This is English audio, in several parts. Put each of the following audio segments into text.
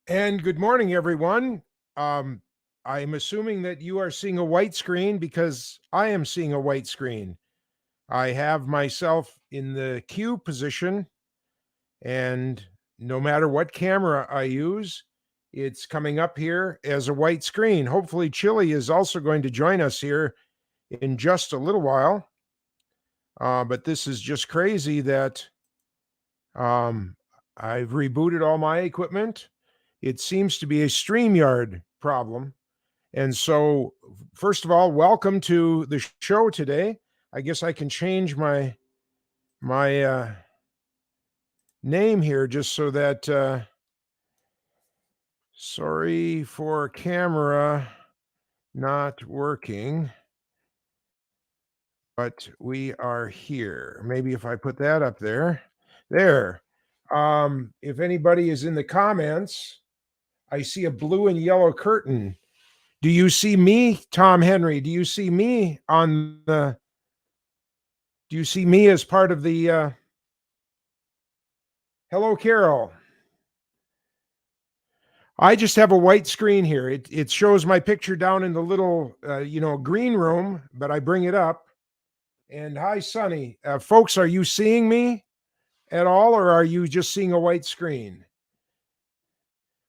And good morning, everyone. Um, I'm assuming that you are seeing a white screen because I am seeing a white screen. I have myself in the queue position, and no matter what camera I use, it's coming up here as a white screen. Hopefully, Chillie is also going to join us here in just a little while. But this is just crazy that um, I've rebooted all my equipment. It seems to be a StreamYard problem. And so, first of all, welcome to the show today. I guess I can change my name here just so that sorry for camera not working, but we are here. Maybe if I put that up there. If anybody is in the comments, I see a blue and yellow curtain. Do you see me, Tom Henry? Do you see me on the? Do you see me as part of the? Hello, Carol. I just have a white screen here. It shows my picture down in the little green room, but I bring it up. And hi, Sonny. Folks, are you seeing me at all, or are you just seeing a white screen?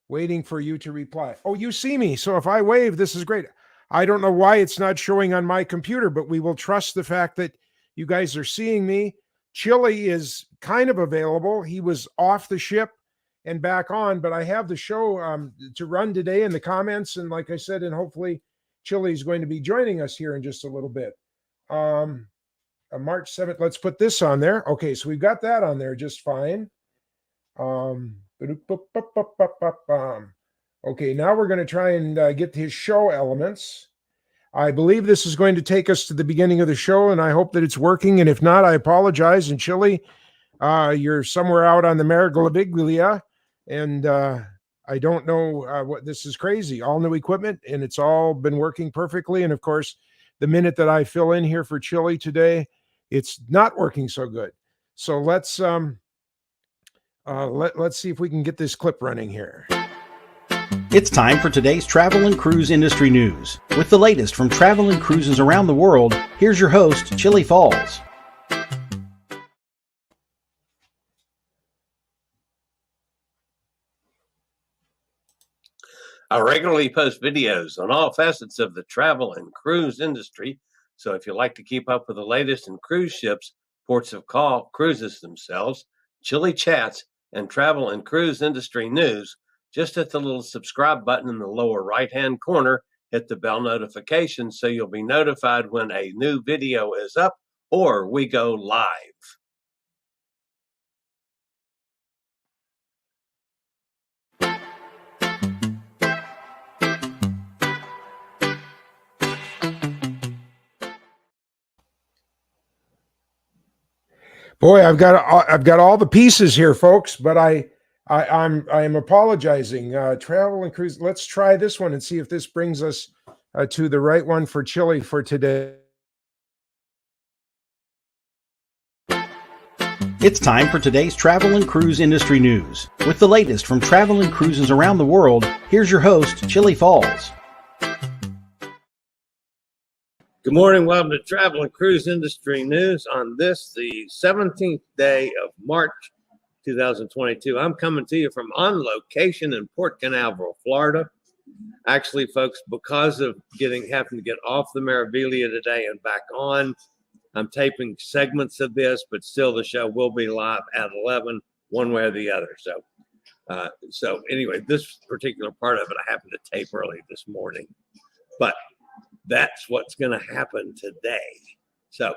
Waiting for you to reply. Oh, you see me. So if I wave, this is great. I don't know why it's not showing on my computer, but we will trust the fact that you guys are seeing me. Chillie is kind of available. He was off the ship and back on, but I have the show to run today in the comments. And like I said, and hopefully Chillie is going to be joining us here in just a little bit. March 7th, let's put this on there. Okay, so we've got that on there just fine. Okay, now we're going to try and get his show elements. I believe this is going to take us to the beginning of the show, and I hope that it's working. And if not, I apologize. And Chillie, you're somewhere out on the Meraviglia, and I don't know what this is crazy. All new equipment, and it's all been working perfectly. And of course, the minute that I fill in here for Chillie today, it's not working so good. So let's see if we can get this clip running here. It's time for today's travel and cruise industry news. With the latest from travel and cruises around the world, here's your host, Chillie Falls. I regularly post videos on all facets of the travel and cruise industry, so if you'd like to keep up with the latest in cruise ships, ports of call, cruises themselves, Chillie chats, and travel and cruise industry news, just hit the little subscribe button in the lower right-hand corner, hit the bell notification so you'll be notified when a new video is up or we go live. Boy, I've got all the pieces here, folks, but I'm apologizing. Travel and cruise. Let's try this one and see if this brings us to the right one for Chillie for today. It's time for today's travel and cruise industry news. With the latest from travel and cruises around the world, here's your host, Chillie Falls. Good morning. Welcome to Travel and Cruise Industry News on this, the 17th day of March 2022. I'm coming to you from on location in Port Canaveral, Florida. Actually, folks, because of having to get off the Meraviglia today and back on, I'm taping segments of this, but still the show will be live at 11, one way or the other. So anyway, this particular part of it, I happened to tape early this morning. But that's what's going to happen today. So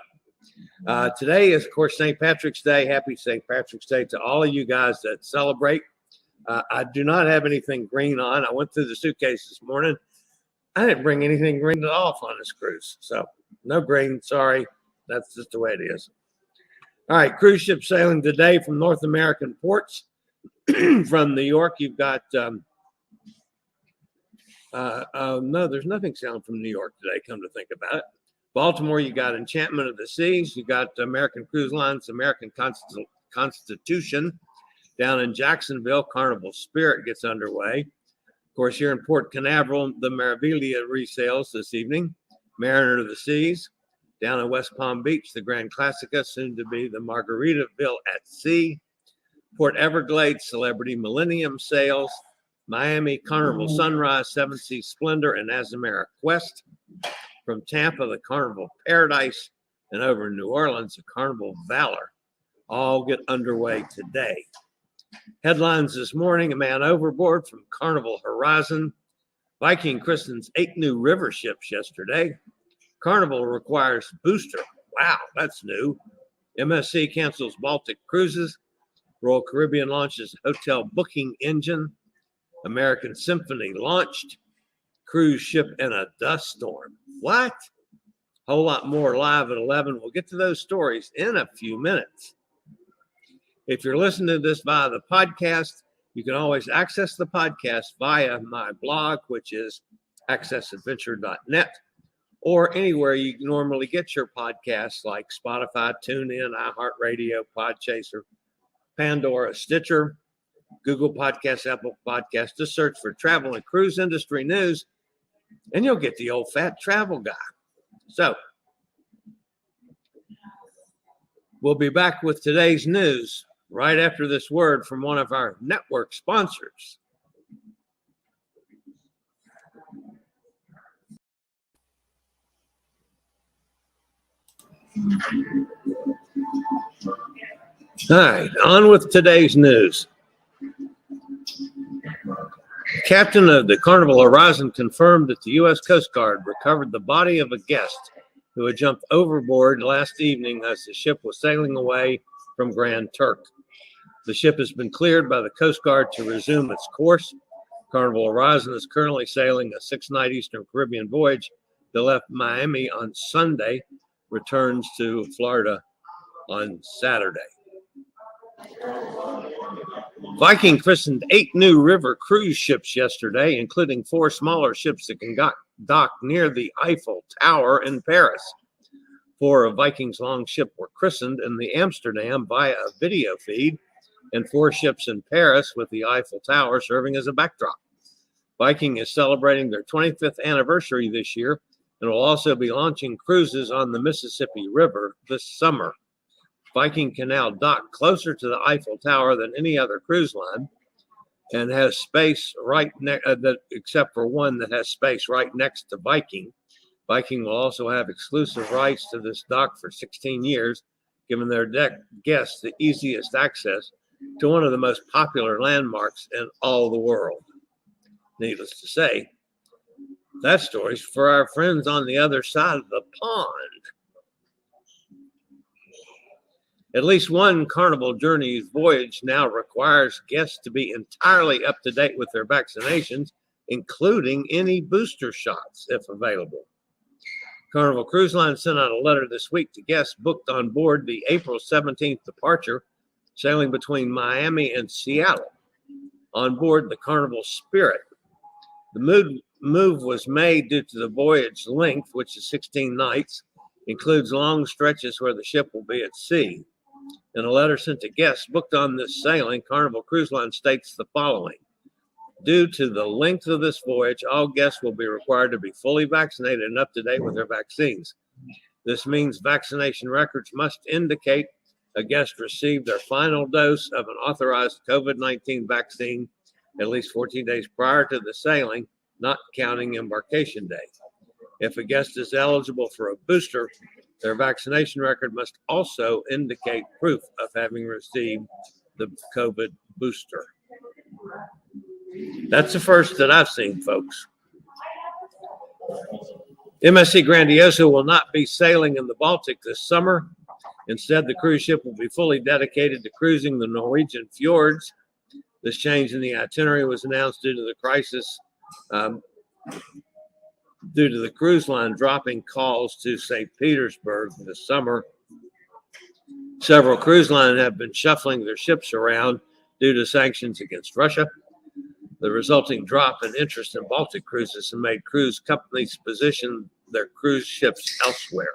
today is, of course, St. Patrick's Day. Happy St. Patrick's Day to all of you guys that celebrate. I do not have anything green on. I went through the suitcase this morning. I didn't bring anything green at all on this cruise. So no green. Sorry. That's just the way it is. All right. Cruise ship sailing today from North American ports. From New York, you've got no, there's nothing sailing from New York today, come to think about it. Baltimore, you got Enchantment of the Seas. You got American Cruise Lines, American Constitution. Down in Jacksonville, Carnival Spirit gets underway. Of course, here in Port Canaveral, the Meraviglia resales this evening. Mariner of the Seas. Down in West Palm Beach, the Grand Classica, soon to be the Margaritaville at Sea. Port Everglades, Celebrity Millennium sales. Miami, Carnival Sunrise, Seven Seas Splendor, and Azamara Quest. From Tampa, the Carnival Paradise. And over in New Orleans, the Carnival Valor. All get underway today. Headlines this morning: a man overboard from Carnival Horizon. Viking Christens 8 new river ships yesterday. Carnival requires booster. Wow, that's new. MSC cancels Baltic cruises. Royal Caribbean launches hotel booking engine. American Symphony launched. Cruise ship in a dust storm. What? Whole lot more live at 11. We'll get to those stories in a few minutes. If you're listening to this via the podcast, you can always access the podcast via my blog, which is accessadventure.net, or anywhere you normally get your podcasts like Spotify, TuneIn, iHeartRadio, Podchaser, Pandora, Stitcher, Google Podcasts, Apple Podcasts. Just search for Travel and Cruise Industry News, and you'll get the old fat travel guy. So, we'll be back with today's news right after this word from one of our network sponsors. All right, on with today's news. Captain of the Carnival Horizon confirmed that the U.S. Coast Guard recovered the body of a guest who had jumped overboard last evening as the ship was sailing away from Grand Turk. The ship has been cleared by the Coast Guard to resume its course. Carnival Horizon is currently sailing a 6-night Eastern Caribbean voyage that left Miami on Sunday, returns to Florida on Saturday. Viking christened 8 new river cruise ships yesterday, including 4 smaller ships that can dock near the Eiffel Tower in Paris. 4 of Viking's longship were christened in the Amsterdam via a video feed, and 4 ships in Paris with the Eiffel Tower serving as a backdrop. Viking is celebrating their 25th anniversary this year and will also be launching cruises on the Mississippi River this summer. Viking can now dock closer to the Eiffel Tower than any other cruise line, and has space right next, except for one that has space right next to Viking. Viking will also have exclusive rights to this dock for 16 years, giving their guests the easiest access to one of the most popular landmarks in all the world. Needless to say, that story's for our friends on the other side of the pond. At least one Carnival Journeys voyage now requires guests to be entirely up to date with their vaccinations, including any booster shots, if available. Carnival Cruise Line sent out a letter this week to guests booked on board the April 17th departure, sailing between Miami and Seattle. On board the Carnival Spirit. The move was made due to the voyage length, which is 16 nights, includes long stretches where the ship will be at sea. In a letter sent to guests booked on this sailing, Carnival Cruise Line states the following: due to the length of this voyage, all guests will be required to be fully vaccinated and up to date with their vaccines. This means vaccination records must indicate a guest received their final dose of an authorized COVID-19 vaccine at least 14 days prior to the sailing, not counting embarkation day. If a guest is eligible for a booster, their vaccination record must also indicate proof of having received the COVID booster. That's the first that I've seen, folks. MSC Grandiosa will not be sailing in the Baltic this summer. Instead, the cruise ship will be fully dedicated to cruising the Norwegian fjords. This change in the itinerary was announced due to the crisis, due to the cruise line dropping calls to St. Petersburg this summer. Several cruise lines have been shuffling their ships around due to sanctions against Russia. The resulting drop in interest in Baltic cruises has made cruise companies position their cruise ships elsewhere.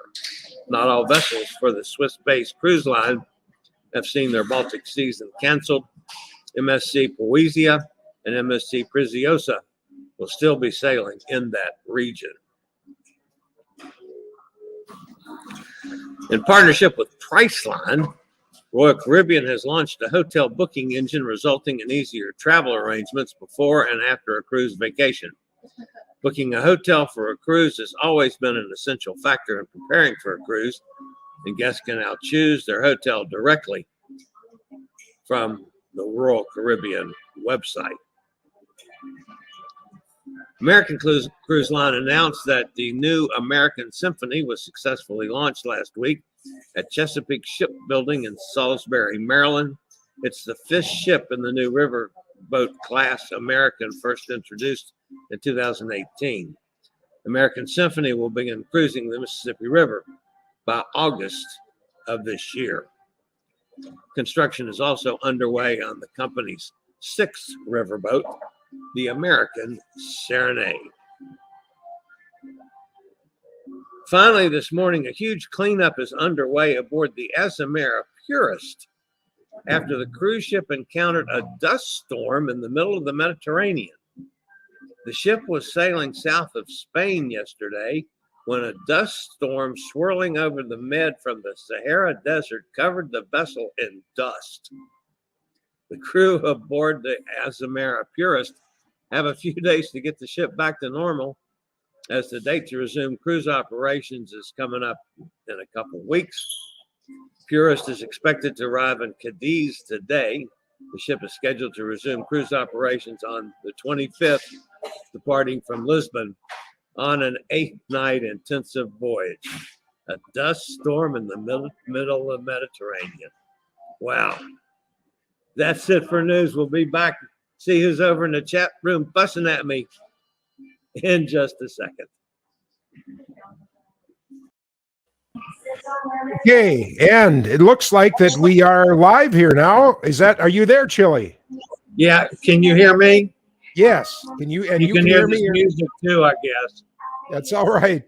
Not all vessels for the Swiss-based cruise line have seen their Baltic season canceled. MSC Poesia and MSC Preziosa will still be sailing in that region. In partnership with Priceline, Royal Caribbean has launched a hotel booking engine resulting in easier travel arrangements before and after a cruise vacation. Booking a hotel for a cruise has always been an essential factor in preparing for a cruise, and guests can now choose their hotel directly from the Royal Caribbean website. American Cruise Line announced that the new American Symphony was successfully launched last week at Chesapeake Shipbuilding in Salisbury, Maryland. It's the fifth ship in the new riverboat class American, first introduced in 2018. American Symphony will begin cruising the Mississippi River by August of this year. Construction is also underway on the company's sixth riverboat, the American Serenade. Finally, this morning, a huge cleanup is underway aboard the Azamara Purist after the cruise ship encountered a dust storm in the middle of the Mediterranean. The ship was sailing south of Spain yesterday when a dust storm swirling over the Med from the Sahara Desert covered the vessel in dust. The crew aboard the Azamara Purist have a few days to get the ship back to normal, as the date to resume cruise operations is coming up in a couple of weeks. Purist is expected to arrive in Cadiz today. The ship is scheduled to resume cruise operations on the 25th, departing from Lisbon on an 8-night intensive voyage. A dust storm in the middle of the Mediterranean. Wow. That's it for news. We'll be back. See who's over in the chat room fussing at me in just a second. Okay, and it looks like that we are live here now. Are you there, Chillie? Yeah, can you hear me? Yes. Can you? And you can hear this music too, I guess. That's all right.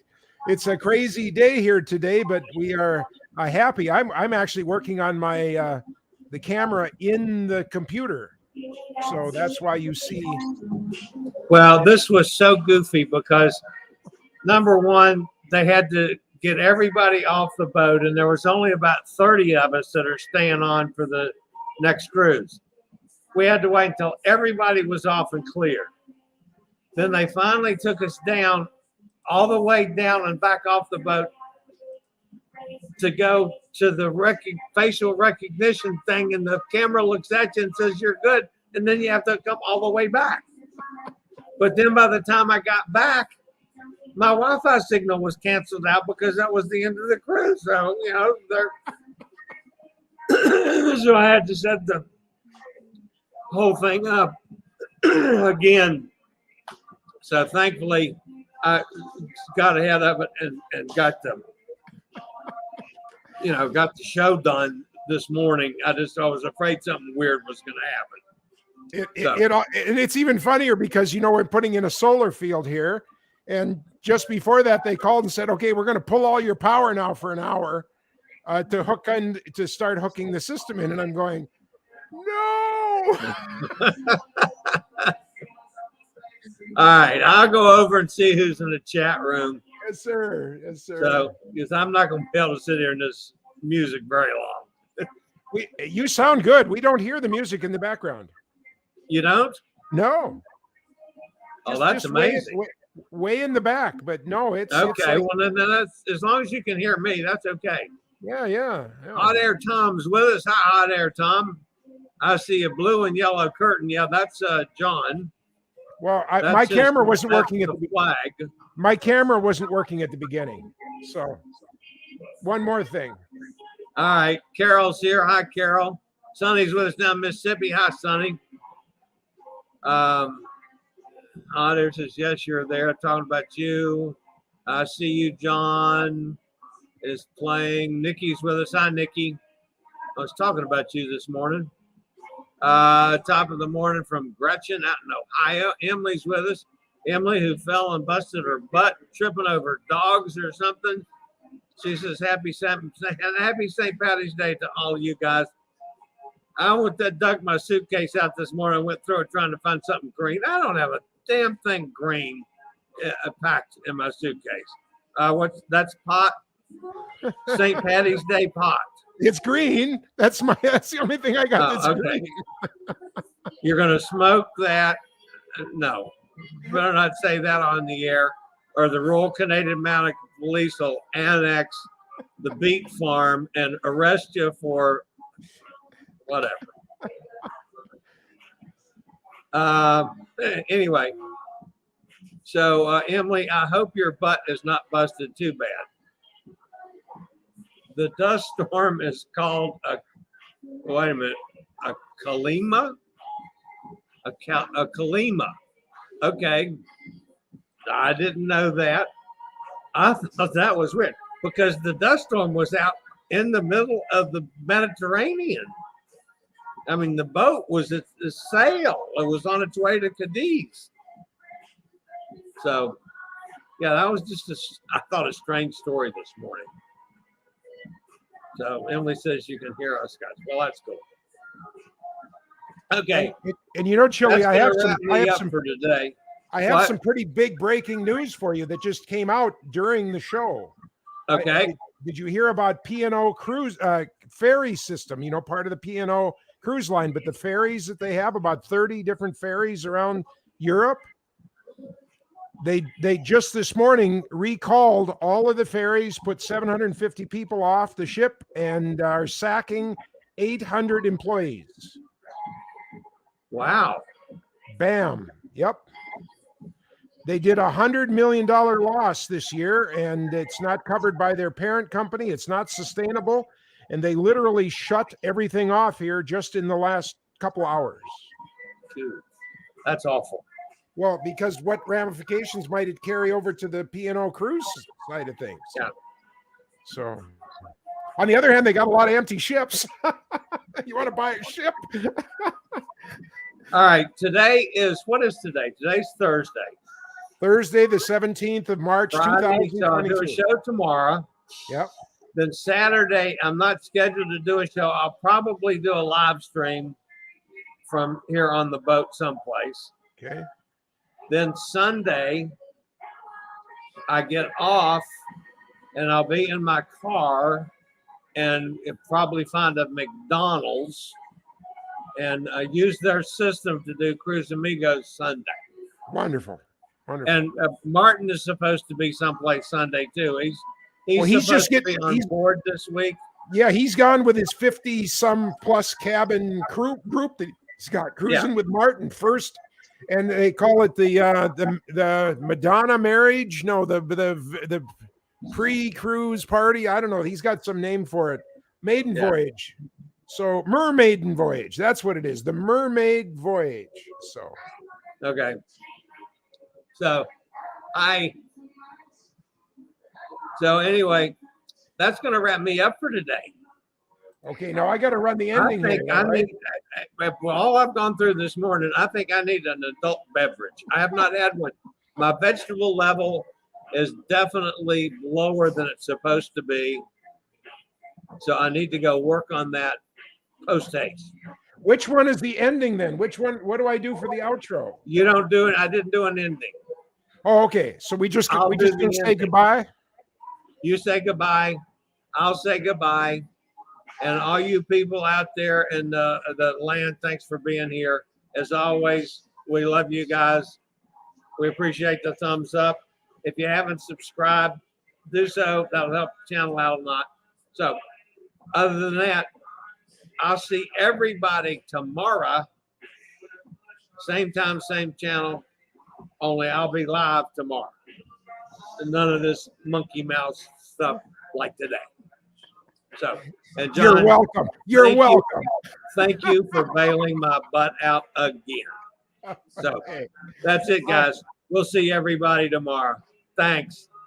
It's a crazy day here today, but we are happy. I'm actually working on my the camera in the computer, so that's why you see. Well, this was so goofy because number one, they had to get everybody off the boat, and there was only about 30 of us that are staying on for the next cruise. We had to wait until everybody was off and clear. Then they finally took us down, all the way down and back off the boat to go to the facial recognition thing, and the camera looks at you and says you're good, and then you have to come all the way back. But then by the time I got back, my Wi-Fi signal was canceled out because that was the end of the cruise. So, you know, so I had to set the whole thing up again. So thankfully, I got ahead of it and got the show done this morning. I was afraid something weird was going to happen. And it's even funnier because, you know, we're putting in a solar field here. And just before that, they called and said, okay, we're going to pull all your power now for an hour to start hooking the system in. And I'm going, no. All right, I'll go over and see who's in the chat room. Yes, sir. Yes, sir. So, because I'm not going to be able to sit here in this music very long. You sound good. We don't hear the music in the background. You don't? No. Oh, that's amazing. Way in the back, but no, it's okay. It's like, well, then that's as long as you can hear me, that's okay. Yeah. Hot Air Tom's with us. Hi, Hot Air Tom. I see a blue and yellow curtain. Yeah, that's John. Well, my camera wasn't working at the flag. My camera wasn't working at the beginning. So, one more thing. All right, Carol's here. Hi, Carol. Sonny's with us now in Mississippi. Hi, Sonny. There says, yes, you're there. Talking about you. I see you. John is playing. Nikki's with us. Hi, Nikki. I was talking about you this morning. Top of the morning from Gretchen out in Ohio. Emily's with us. Emily, who fell and busted her butt tripping over dogs or something. She says, happy St. Patty's Day to all of you guys. dug my suitcase out this morning, went through it trying to find something green. I don't have a damn thing green packed in my suitcase. That's pot. St. Patty's Day pot. It's green. That's the only thing I got. That's okay. green. You're gonna smoke that? No, better not say that on the air, or the Royal Canadian Mounted Police will annex the beet farm and arrest you for whatever. Anyway, so Emily, I hope your butt is not busted too bad. The dust storm is called a Kalima? A Kalima. Okay. I didn't know that. I thought that was weird because the dust storm was out in the middle of the Mediterranean. I mean, the boat was at the sail. It was on its way to Cadiz. So, yeah, that was just I thought a strange story this morning. So Emily says you can hear us, guys. Well, that's cool. Okay. And you know, Chillie, I have some for today. I have some pretty big breaking news for you that just came out during the show. Okay. Did you hear about P&O cruise ferry system? You know, part of the P&O cruise line, but the ferries that they have, about 30 different ferries around Europe. They just this morning recalled all of the ferries, put 750 people off the ship, and are sacking 800 employees. Wow. Bam. Yep. They did $100 million loss this year, and it's not covered by their parent company. It's not sustainable. And they literally shut everything off here just in the last couple hours. Dude, that's awful. Well, because what ramifications might it carry over to the P&O cruise side of things? Yeah. So, on the other hand, they got a lot of empty ships. You want to buy a ship? All right. What is today? Today's Thursday. Thursday, the 17th of March, Friday, 2022. so I'll do a show tomorrow. Yep. Then Saturday, I'm not scheduled to do a show. I'll probably do a live stream from here on the boat someplace. Okay. Then Sunday, I get off and I'll be in my car and probably find a McDonald's and use their system to do Cruise Amigos Sunday. Wonderful. Wonderful. And Martin is supposed to be someplace Sunday too. He's just getting on board this week. Yeah, he's gone with his 50-some plus cabin group that he's got cruising with Martin first. And they call it the Madonna marriage. No, the pre-cruise party. I don't know. He's got some name for it. Maiden voyage. So mermaiden voyage. That's what it is. The mermaid voyage. So okay. So anyway, that's going to wrap me up for today. Okay, now I got to run the ending. All I've gone through this morning, I think I need an adult beverage. I have not had one. My vegetable level is definitely lower than it's supposed to be. So I need to go work on that post-haste. Which one is the ending then? Which one? What do I do for the outro? You don't do it. I didn't do an ending. Oh, okay. So we just gonna say goodbye. You say goodbye. I'll say goodbye. And all you people out there in the land, thanks for being here. As always, we love you guys. We appreciate the thumbs up. If you haven't subscribed, do so. That'll help the channel out a lot. So other than that, I'll see everybody tomorrow. Same time, same channel. Only I'll be live tomorrow. And none of this monkey mouse stuff like today. So, and John, you're welcome. You're welcome. Thank you for bailing my butt out again. So that's it, guys. We'll see everybody tomorrow. Thanks.